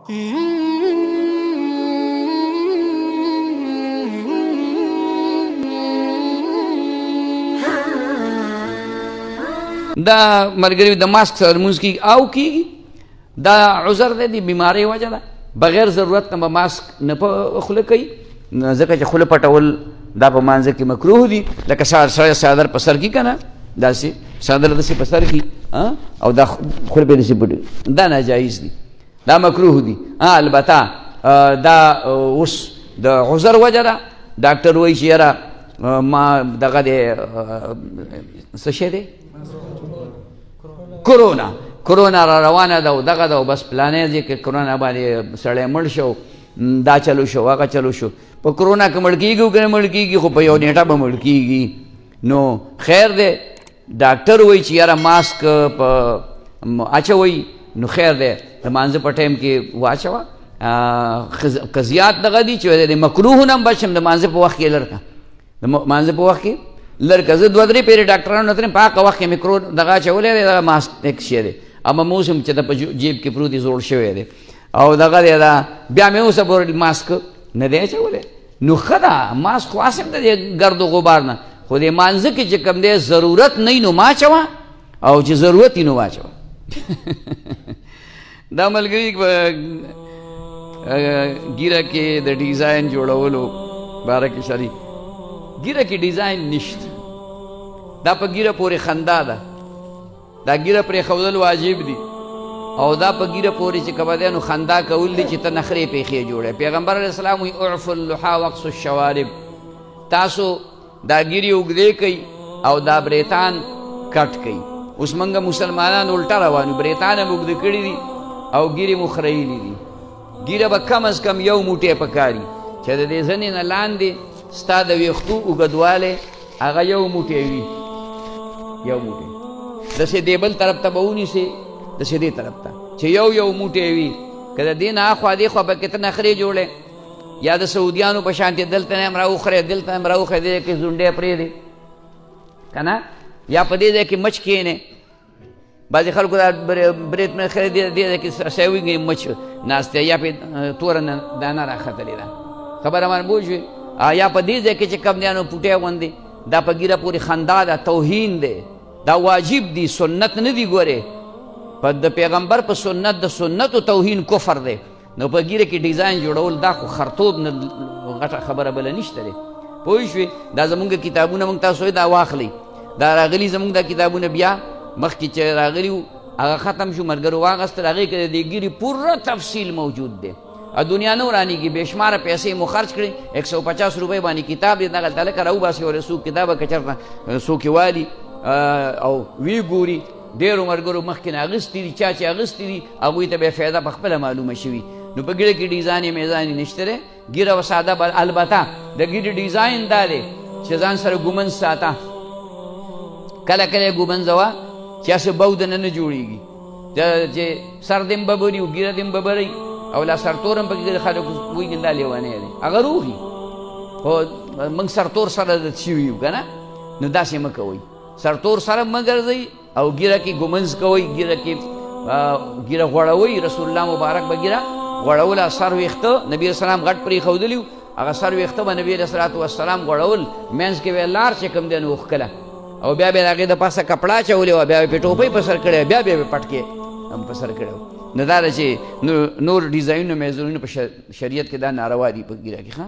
دا ملګری د ماسک سره لمونځ کېږي او کېږي دا عذر دی د بیمارۍ وجه ده بغیر ضرورت نه به ماسک نه په خوله کوي ځکه چې خوله پټول دا په مانځه کې مکروه دي لکه سړی څادر په سر کي که نه داسې څادر داسې په سر کي او دا خوله پرې داسې پټوي دا ناجایز دي دا مکروه دي البته دا اوس د عذر وجه ده ډاکټر وایي چې یاره ما دغه دی څه شی دی کرونا را روانه ده او دغه ده او بس پلانې دی که کرونا باندې سړی مړ شو دا چلو شو هغه چلو شو په کرونا که مړ کېږي او که نه مړ کېږي خو په یو نیټه به مړ کېږي نو خیر دی ډاکټر وایي چې یاره ماسک په اچوئ نو خیر دی د مانځه په ټایم کې واچوه که زیات دغه دي چې د مکروه نه هم بچ شم د مانځه په وخت کې لر کړه د مانځه په وخت کې لر کړه زه دوه درې پیرې ډاکټرانو ته په هغه وخت کې مکرو دغه اچولی دی دغه ماسک ایک شی دی اما موسم چې د په جیب کې پروت دی زوړ شوی دی او دغه دی دا بیا مې اوسه پورې ماسک نه دی اچولی نو ښه ده ماسک خو هسې هم د دې ګرد و غبار نه خو د مانځه کې چې کوم دی ضرورت نه وي نو مه اچوه او چې ضرورت وي نو واچوه دا ملګري ګیره کې د ډیزاین جوړولو باره کې شریک ګیره کې ډیزاین نشته دا په ګیره پورې خندا ده دا ګیره پرېښودل واجب دي او دا په ګیره پورې چې کومه دی نو خندا کول دي چې ته نخرې پیښې جوړی پیغمبر علیه السلام وایي اعفو اللحا واقصوا الشوارب تاسو دا ګیرې اوږدې کوي او دا بریتان کټ کوي اوس موږ مسلمانان الټه روان یو بریتان هم اوږده کړي دي او ګیرې مو خریلي دي ګیره به کم از کم یو موټی پکاري چې د دې زنې نه لاندې ستا د ویښتو اوږدوالی هغه یو موټی وي یو موټی داسې دې بل طرف ته به ونیسې داسې دې طرف ته چې یو موټی وي که د دې نه اخوا دې خوا پکې ته نخرې جوړې یا د سعودیانو په شانتې دلته نه هم راوخرې دلته هم راوخرې دې کې زونډې پرېږدې که نه یا په دې ځای کې مچ کښېنې بعضې خلکو دا برید نه خرې دې ځای کې سوي مچ ناست یا پې توره دانه راختلې ده خبره باندې پوه شوې یا په دې ځای کې چې کوم دی نو پوټی غوندې دا په ګیره پورې خندا ده توهین دی دا واجب دی سنت نه دی ګورې په د پیغمبر په سنت د سنتو توهین کفر دی نو په ګیره کې ډیزاین جوړول دا خو خرطوب نه غټه خبره بله نشته دی پوه شوې دا زمونږ کتابونه مونږ تاسو دا واخلئ دا راغلي زمونږ دا کتابونه بیا مخکې چې راغلي وو هغه ختم شو ملګرو واغستل هغې کې د دې ګیرې پوره تفصیل موجود دی دنیا نه ورانېږي بې شماره پیسې مو خرچ کړي 150 روپۍ باندې کتاب دی دغلته لکه راوباسي او څوک کتابه که چېرته څوک یې والي او وی ګوري ډېرو ملګرو مخکې نه اخیستي دي چا چې اخیستي دي هغوی ته بیا فایده په خپله معلومه شوي نو په ګیره کې ډیزاین یې میزان یې نشته دی ګیره و ساده البته د ګیرې ډیزاین دا دی چې ځان سره ګومنځ ساته کله کله یې ګومنځوه چې هسې بو د نه جوړېږي چې سر دې هم ببري او ګیره دې هم ببرئ او لا سرتور هم پکې خلک وایي دا لیونی دی هغه روغي خو موږ سرتور سره د شوي یو که نه نو داسې مه کوئ سرتور سره مه ګرځئ او ګیره کې ګومنځ کوئ ګیره کې ګیره غوړوئ رسول الله مبارک به ګیره غوړوله سر ویښته نبي اسلام غټ پرېښودلي وو هغه سر ویښته به نبي علیه صلات وسلام غوړول منځ کې به یې لار چې کوم دی نو وښکله او بیا به یې د هغې د پاسه کپړه اچولې وه بیا به یې پې ټوپۍ په سر کړې بیا بیا به پټکې هم په سر کړی نو دا ده چې نور ډیزاینونه میزونونه په شریعت کې دا ناروا دي په ګیره کې ښه